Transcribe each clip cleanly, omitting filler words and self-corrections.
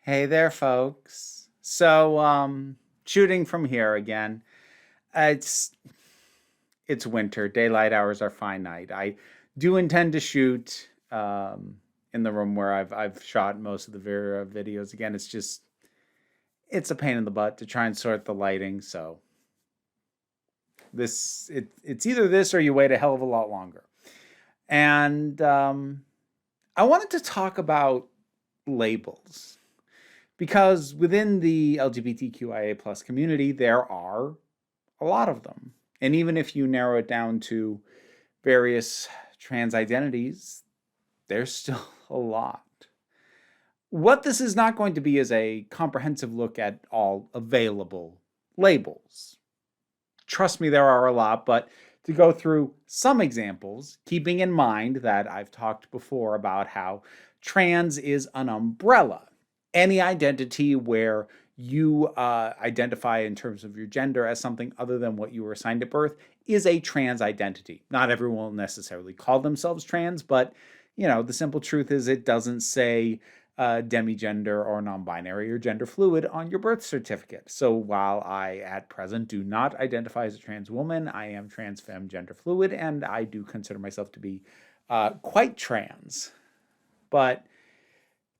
Hey there, folks. Shooting from here again. It's it's winter. Daylight hours are finite. I do intend to shoot in the room where I've shot most of the Vera videos. Again, it's a pain in the butt to try and sort the lighting. So it's either this or you wait a hell of a lot longer. And I wanted to talk about labels because within the LGBTQIA plus community, there are a lot of them. And even if you narrow it down to various trans identities, there's still a lot. What this is not going to be is a comprehensive look at all available labels. Trust me, there are a lot, but to go through some examples, keeping in mind that I've talked before about how trans is an umbrella. Any identity where you identify in terms of your gender as something other than what you were assigned at birth is a trans identity. Not everyone will necessarily call themselves trans, but the simple truth is it doesn't say demigender or non-binary or gender fluid on your birth certificate. So while I at present do not identify as a trans woman, I am trans femme gender fluid, and I do consider myself to be quite trans. But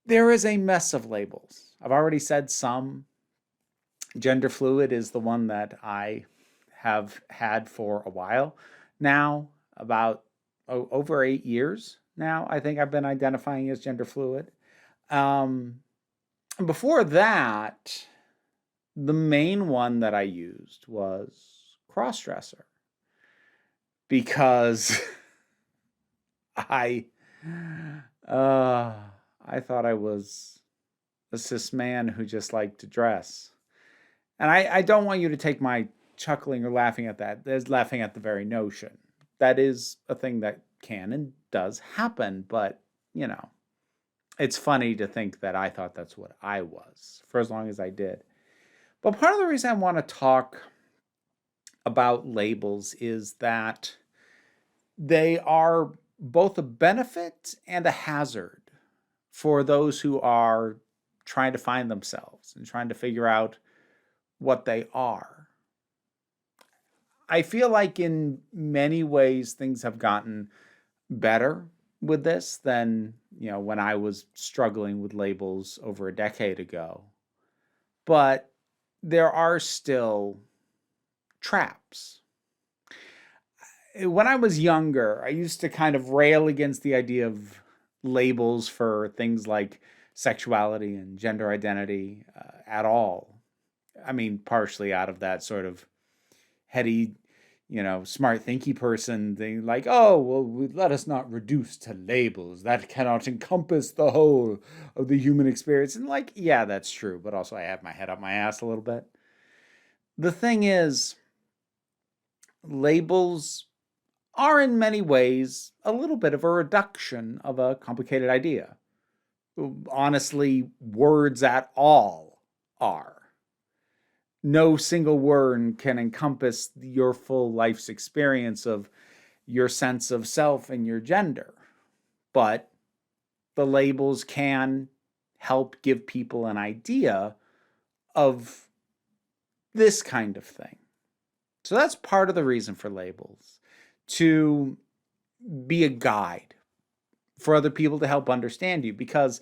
there is a mess of labels. I've already said some. Gender fluid is the one that I have had for a while now, about over 8 years now. I think I've been identifying as gender fluid. Um, Before that, the main one that I used was crossdresser because I uh, I thought I was a cis man who just liked to dress. And I don't want you to take my chuckling or laughing at that as laughing at the very notion. That is a thing that can and does happen, but you know, it's funny to think that I thought that's what I was for as long as I did. But part of the reason I want to talk about labels is that they are both a benefit and a hazard for those who are trying to find themselves and trying to figure out what they are. I feel like in many ways things have gotten better with this than, when I was struggling with labels over a decade ago. But there are still traps. When I was younger, I used to kind of rail against the idea of labels for things like sexuality and gender identity at all. I mean, partially out of that sort of heady, smart thinky person thing, like, oh, well, let us not reduce to labels. That cannot encompass the whole of the human experience. And, like, yeah, that's true. But also, I have my head up my ass a little bit. The thing is, labels are in many ways a little bit of a reduction of a complicated idea. Honestly, words at all are. No single word can encompass your full life's experience of your sense of self and your gender. But the labels can help give people an idea of this kind of thing. So that's part of the reason for labels, to be a guide for other people to help understand you, because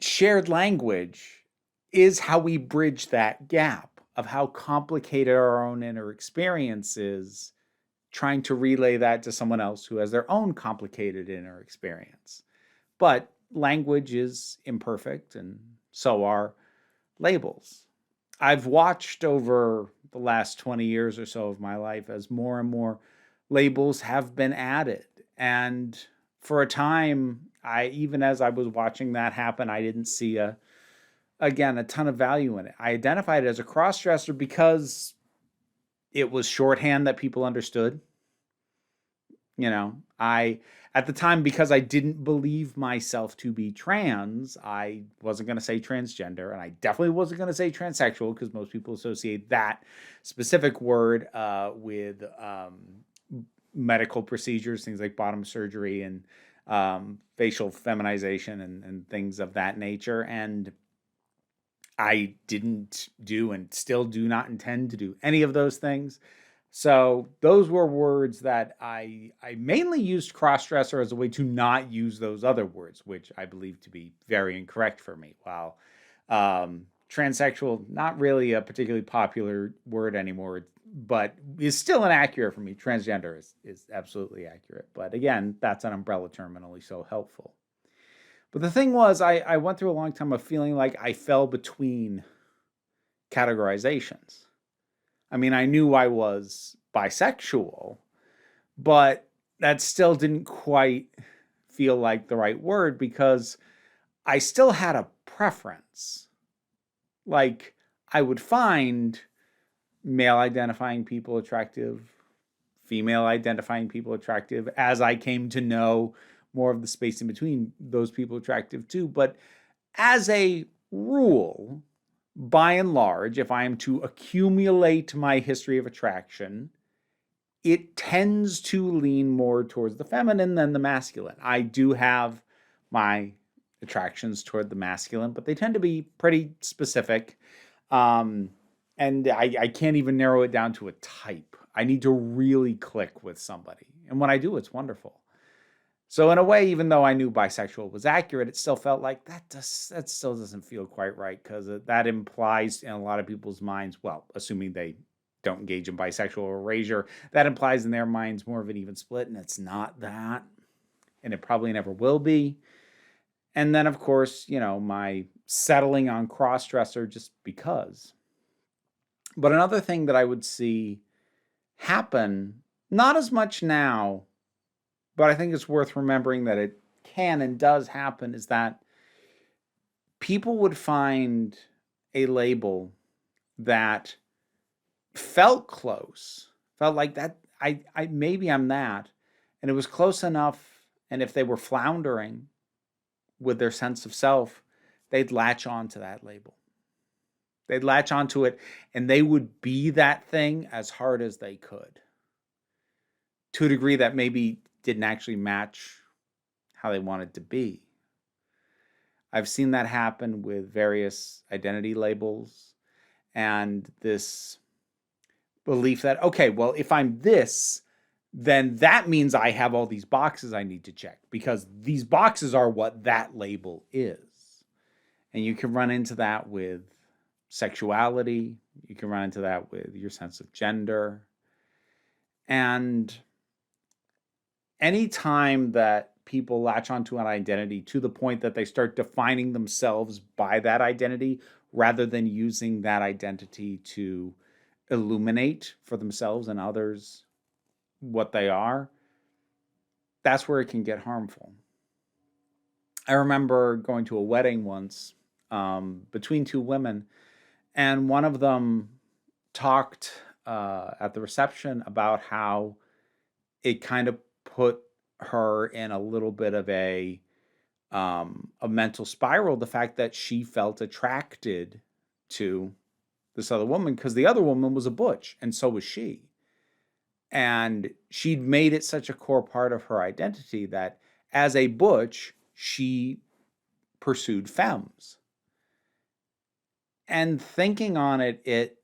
shared language is how we bridge that gap of how complicated our own inner experience is, trying to relay that to someone else who has their own complicated inner experience. But language is imperfect, and so are labels. I've watched over the last 20 years or so of my life as more and more labels have been added. And for a time, even as I was watching that happen, I didn't see again, a ton of value in it. I identified it as a crossdresser because it was shorthand that people understood. I at the time, because I didn't believe myself to be trans, I wasn't going to say transgender, and I definitely wasn't going to say transsexual because most people associate that specific word with medical procedures, things like bottom surgery and facial feminization and things of that nature. And I didn't do and still do not intend to do any of those things. So those were words that I mainly used crossdresser as a way to not use those other words, which I believe to be very incorrect for me. While transsexual, not really a particularly popular word anymore, but is still inaccurate for me. Transgender is absolutely accurate. But again, that's an umbrella term and only so helpful. But the thing was, I went through a long time of feeling like I fell between categorizations. I mean, I knew I was bisexual, but that still didn't quite feel like the right word because I still had a preference. Like, I would find male identifying people attractive, female identifying people attractive, as I came to know more of the space in between those people attractive too. But as a rule, by and large, if I am to accumulate my history of attraction, it tends to lean more towards the feminine than the masculine. I do have my attractions toward the masculine, but they tend to be pretty specific. And I can't even narrow it down to a type. I need to really click with somebody. And when I do, it's wonderful. So in a way, even though I knew bisexual was accurate, it still felt like that still doesn't feel quite right because that implies in a lot of people's minds, well, assuming they don't engage in bisexual erasure, that implies in their minds more of an even split, and it's not that, and it probably never will be. And then, of course, my settling on crossdresser just because. But another thing that I would see happen, not as much now, but I think it's worth remembering that it can and does happen, is that people would find a label that felt close, felt like that I maybe I'm that, and it was close enough, and if they were floundering with their sense of self, they'd latch on to that label. They'd latch onto it, and they would be that thing as hard as they could, to a degree that maybe didn't actually match how they wanted to be. I've seen that happen with various identity labels and this belief that, okay, well, if I'm this, then that means I have all these boxes I need to check because these boxes are what that label is. And you can run into that with sexuality. You can run into that with your sense of gender. And anytime that people latch onto an identity to the point that they start defining themselves by that identity rather than using that identity to illuminate for themselves and others what they are, that's where it can get harmful. I remember going to a wedding once between two women, and one of them talked at the reception about how it kind of put her in a little bit of a mental spiral, the fact that she felt attracted to this other woman because the other woman was a butch and so was she. And she'd made it such a core part of her identity that as a butch, she pursued femmes. And thinking on it, it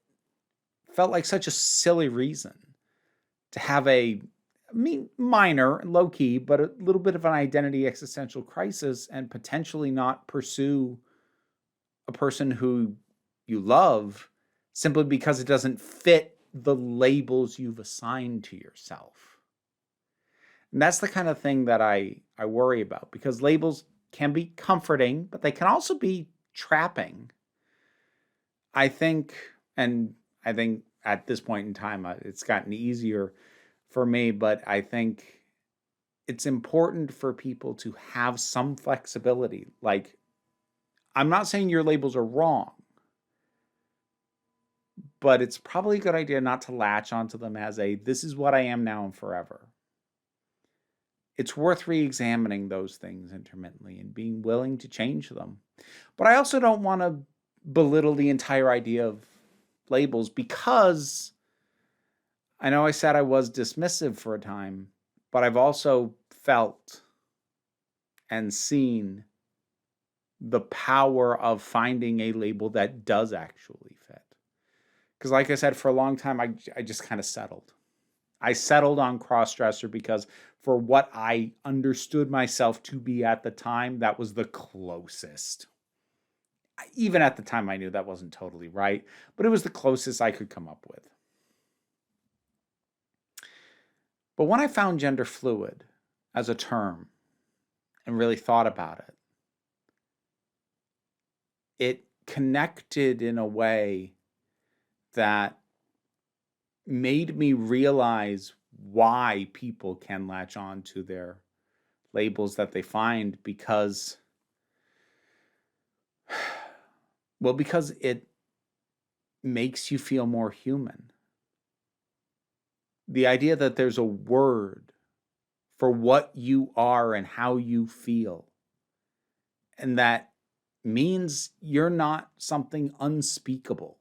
felt like such a silly reason to have minor, low key, but a little bit of an identity existential crisis and potentially not pursue a person who you love simply because it doesn't fit the labels you've assigned to yourself. And that's the kind of thing that I worry about because labels can be comforting, but they can also be trapping. I think at this point in time, it's gotten easier for me, but I think it's important for people to have some flexibility. Like, I'm not saying your labels are wrong, but it's probably a good idea not to latch onto them as this is what I am now and forever. It's worth re-examining those things intermittently and being willing to change them. But I also don't want to belittle the entire idea of labels because I know I said I was dismissive for a time, but I've also felt and seen the power of finding a label that does actually fit. Because like I said, for a long time, I just kind of settled. I settled on cross-dresser because for what I understood myself to be at the time, that was the closest. Even at the time, I knew that wasn't totally right, but it was the closest I could come up with. But when I found gender fluid as a term and really thought about it, it connected in a way that made me realize why people can latch on to their labels that they find because it makes you feel more human. The idea that there's a word for what you are and how you feel, and that means you're not something unspeakable.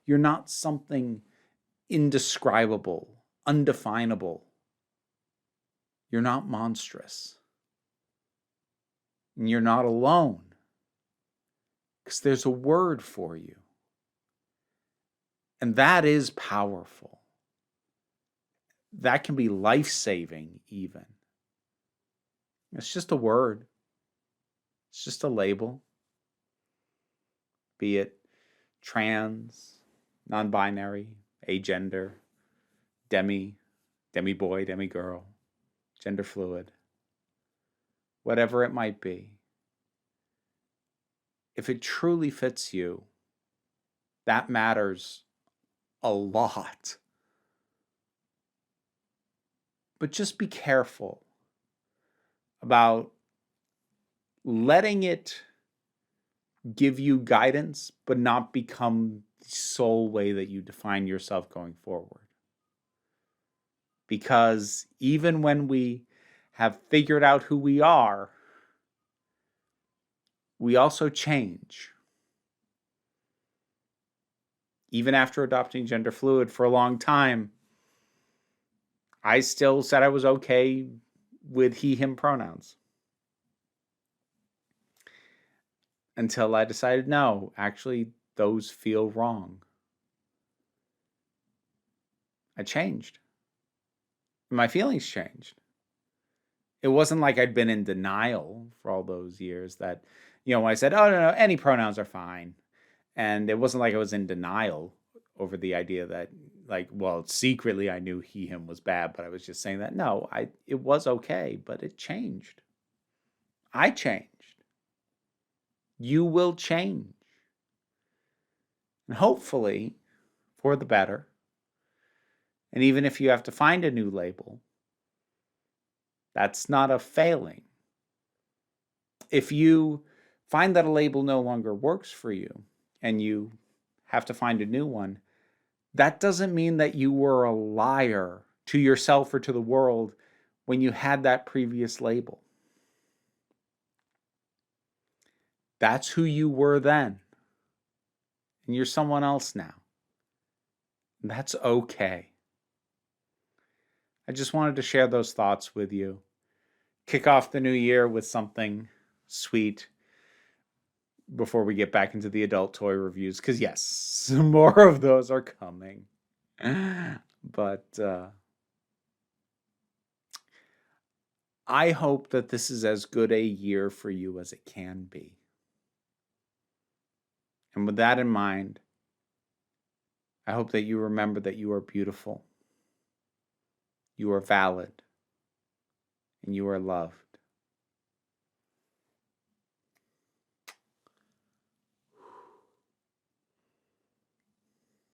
You're not something indescribable, undefinable. You're not monstrous. And you're not alone. Because there's a word for you. And that is powerful. That can be life-saving even. It's just a word. It's just a label. Be it trans, non-binary, agender, demi-boy, demi-girl, gender fluid, whatever it might be. If it truly fits you, that matters a lot. But just be careful about letting it give you guidance, but not become the sole way that you define yourself going forward. Because even when we have figured out who we are, we also change. Even after adopting gender fluid for a long time, I still said I was okay with he, him pronouns. Until I decided, no, actually, those feel wrong. I changed. My feelings changed. It wasn't like I'd been in denial for all those years that, when I said, oh, no, any pronouns are fine. And it wasn't like I was in denial over the idea that, secretly I knew he, him was bad, but I was just saying that, no, it was okay, but it changed. I changed. You will change. And hopefully for the better. And even if you have to find a new label, that's not a failing. If you find that a label no longer works for you and you have to find a new one, that doesn't mean that you were a liar to yourself or to the world when you had that previous label. That's who you were then. And you're someone else now. And that's okay. I just wanted to share those thoughts with you. Kick off the new year with something sweet before we get back into the adult toy reviews. Because yes, some more of those are coming. But I hope that this is as good a year for you as it can be. And with that in mind, I hope that you remember that you are beautiful, you are valid, and you are loved.